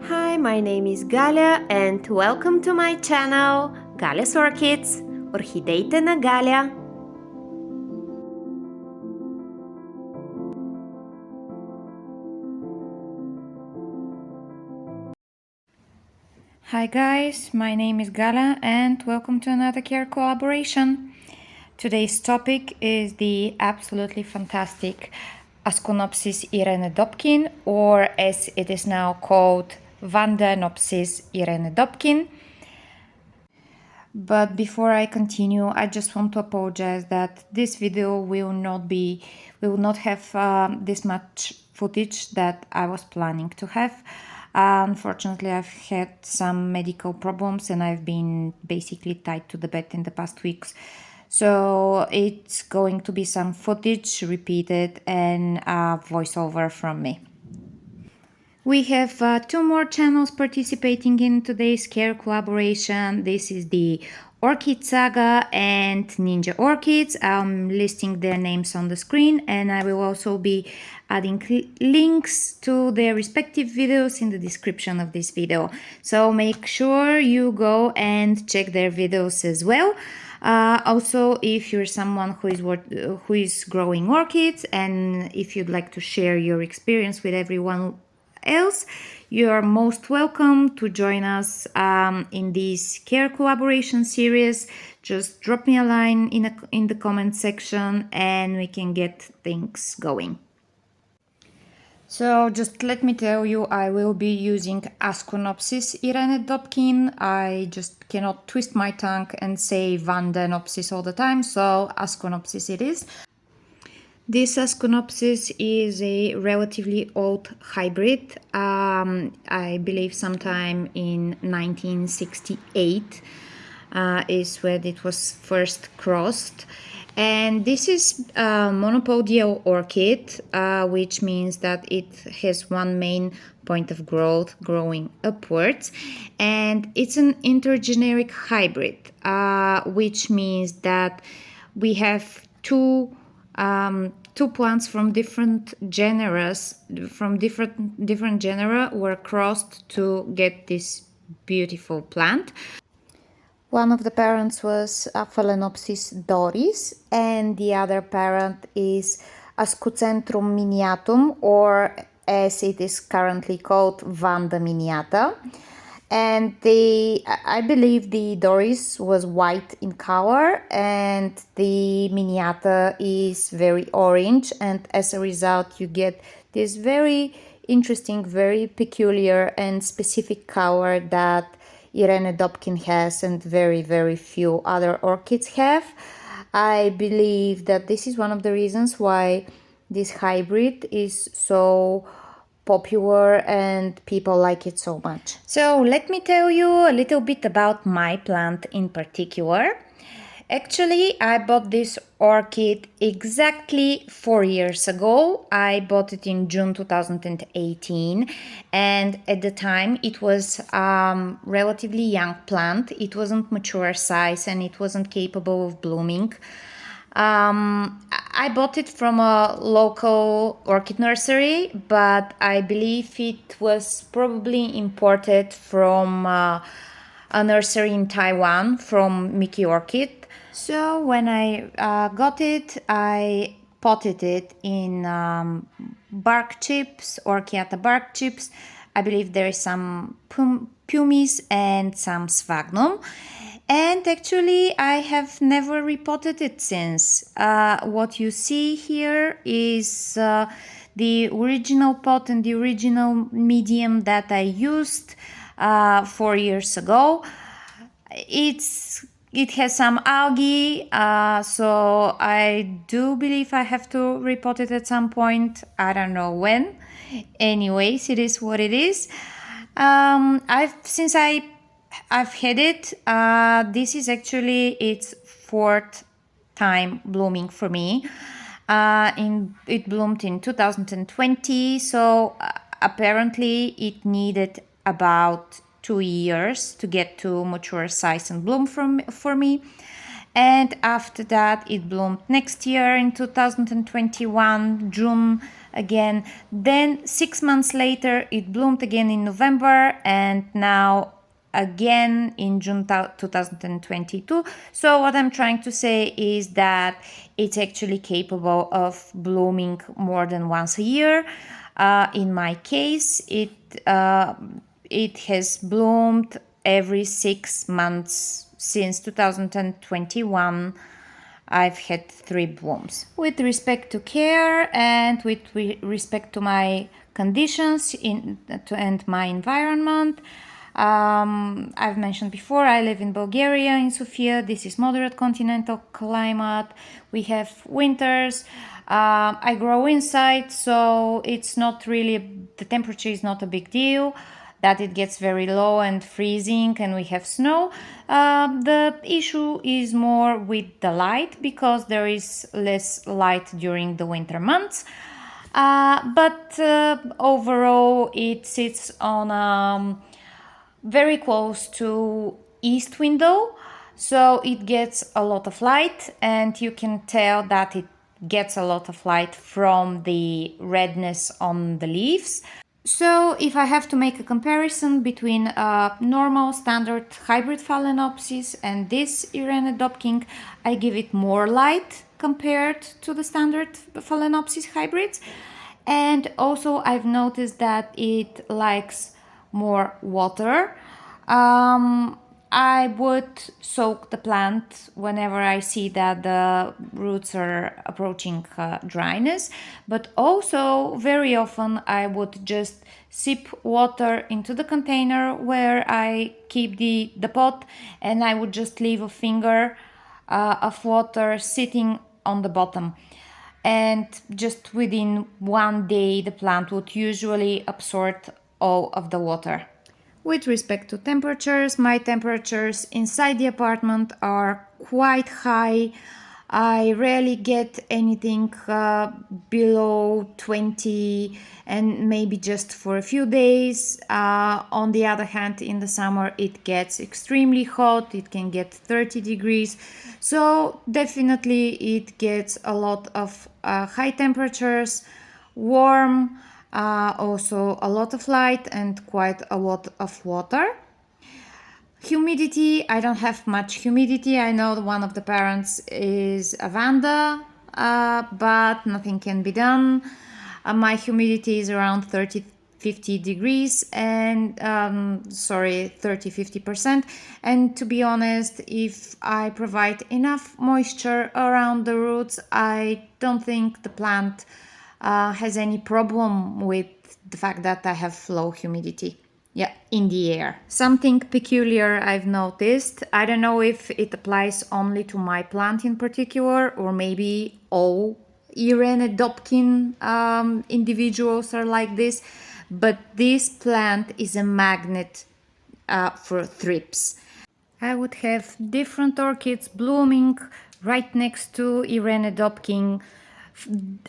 Hi, my name is Галя and welcome to my channel Галя's Orchids. Орхидеите на Галя. Hi guys, my name is Gala and welcome to another care collaboration. Today's topic is the absolutely fantastic Asconopsis Irene Dobkin, or as it is now called, Vandaenopsis Irene Dobkin. But before I continue, I just want to apologize that this video will not have this much footage that I was planning to have. Unfortunately, I've had some medical problems and I've been basically tied to the bed in the past weeks. So it's going to be some footage repeated and a voiceover from me. We have two more channels participating in today's care collaboration. This is the Orchid Saga and Ninja Orchids. I'm listing their names on the screen, and I will also be adding links to their respective videos in the description of this video. So make sure you go and check their videos as well. Also, if you're someone who is growing orchids and if you'd like to share your experience with everyone else, you are most welcome to join us in this care collaboration series. Just drop me a line in the comment section and we can get things going. So just let me tell you, I will be using Asconopsis Irene Dobkin. I just cannot twist my tongue and say Vandaenopsis all the time, so Asconopsis it is. This Asconopsis is a relatively old hybrid. I believe sometime in 1968 is when it was first crossed. And this is a monopodial orchid, which means that it has one main point of growth growing upwards. And it's an intergeneric hybrid, which means that we have two plants from different genera were crossed to get this beautiful plant. One of the parents was Phalaenopsis doris, and the other parent is Ascocentrum miniatum, or as it is currently called, Vanda miniata. And I believe the doris was white in color and the miniata is very orange, and as a result you get this very interesting, very peculiar and specific color that Irene Dobkin has and very, very few other orchids have. I believe that this is one of the reasons why this hybrid is so popular and people like it so much. So let me tell you a little bit about my plant in particular. Actually, I bought this orchid exactly 4 years ago. I bought it in June 2018, and at the time it was relatively young plant. It wasn't mature size and it wasn't capable of blooming. I bought it from a local orchid nursery, but I believe it was probably imported from a nursery in Taiwan, from Mickey Orchid. So when I got it, I potted it in bark chips, Orchiata bark chips. I believe there is some pumice and some sphagnum. And actually, I have never repotted it since. What you see here is the original pot and the original medium that I used 4 years ago. It has some algae, so I do believe I have to repot it at some point. I don't know when. Anyways, it is what it is. Since I've had it, this is actually its fourth time blooming for me. It bloomed in 2020, so apparently it needed about 2 years to get to mature size and bloom for me. And after that, it bloomed next year in 2021, June again. Then 6 months later, it bloomed again in November, and now again in June 2022. So what I'm trying to say is that it's actually capable of blooming more than once a year. In my case, it has bloomed every 6 months since 2021. I've had 3 blooms. With respect to care and with respect to my conditions and my environment, I've mentioned before, I live in Bulgaria, in Sofia. This is moderate continental climate. We have winters. I grow inside, so it's not really, the temperature is not a big deal. That it gets very low and freezing and we have snow. The issue is more with the light, because there is less light during the winter months. But overall, it sits on very close to east window, so it gets a lot of light, and you can tell that it gets a lot of light from the redness on the leaves. So if I have to make a comparison between a normal standard hybrid Phalaenopsis and this Irene Dobkin, I give it more light compared to the standard Phalaenopsis hybrids. And also I've noticed that it likes more water. I would soak the plant whenever I see that the roots are approaching dryness, but also very often I would just sip water into the container where I keep the pot, and I would just leave a finger of water sitting on the bottom. And just within 1 day, the plant would usually absorb all of the water. With respect to temperatures, my temperatures inside the apartment are quite high. I rarely get anything below 20, and maybe just for a few days. On the other hand, in the summer it gets extremely hot. It can get 30 degrees. So definitely it gets a lot of high temperatures, warm, also a lot of light and quite a lot of water. Humidity, I don't have much humidity. I know one of the parents is a Vanda, but nothing can be done. My humidity is around 30-50 degrees and 30-50%. And to be honest, if I provide enough moisture around the roots, I don't think the plant has any problem with the fact that I have low humidity. Yeah, in the air. Something peculiar I've noticed. I don't know if it applies only to my plant in particular, or maybe all Irene Dobkin individuals are like this, but this plant is a magnet for thrips. I would have different orchids blooming right next to Irene Dobkin,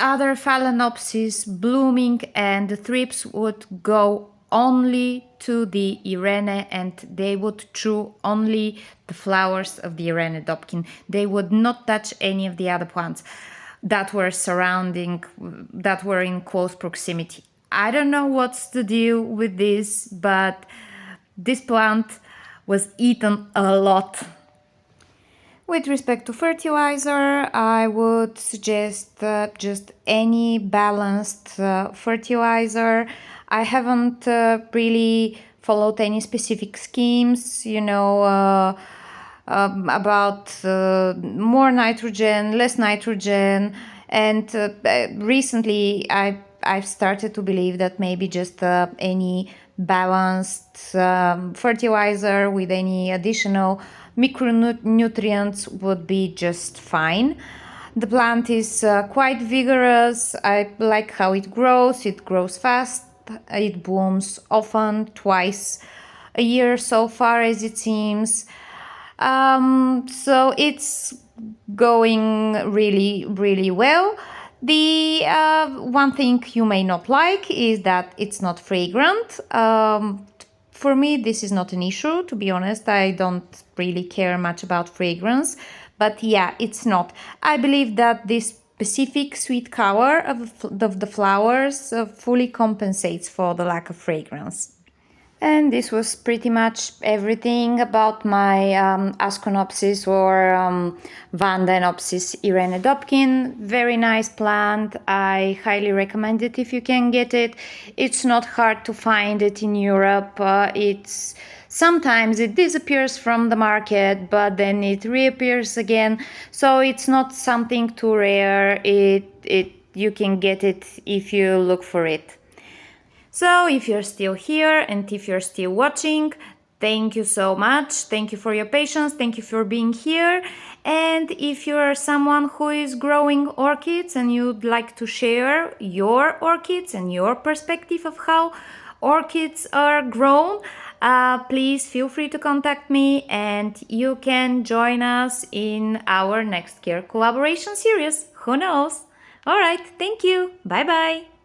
other Phalaenopsis blooming, and the thrips would go only to the Irene, and they would chew only the flowers of the Irene Dobkin. They would not touch any of the other plants that were in close proximity. I don't know what's the deal with this, but this plant was eaten a lot. With respect to fertilizer, I would suggest just any balanced fertilizer. I haven't really followed any specific schemes, about more nitrogen, less nitrogen, and recently I've started to believe that maybe just any balanced fertilizer with any additional micronutrients would be just fine. The plant is quite vigorous. I like how it grows. It grows fast. It blooms often, twice a year so far as it seems. So it's going really, really well. The one thing you may not like is that it's not fragrant. For me, this is not an issue, to be honest. I don't really care much about fragrance, but yeah, it's not. I believe that this specific sweet color of the flowers fully compensates for the lack of fragrance. And this was pretty much everything about my Asconopsis or Vandaenopsis Irene Dobkin. Very nice plant. I highly recommend it if you can get it. It's not hard to find it in Europe. Sometimes it disappears from the market, but then it reappears again. So it's not something too rare. You can get it if you look for it. So if you're still here and if you're still watching, thank you so much. Thank you for your patience. Thank you for being here. And if you're someone who is growing orchids and you'd like to share your orchids and your perspective of how orchids are grown, please feel free to contact me and you can join us in our next care collaboration series. Who knows? All right. Thank you. Bye-bye.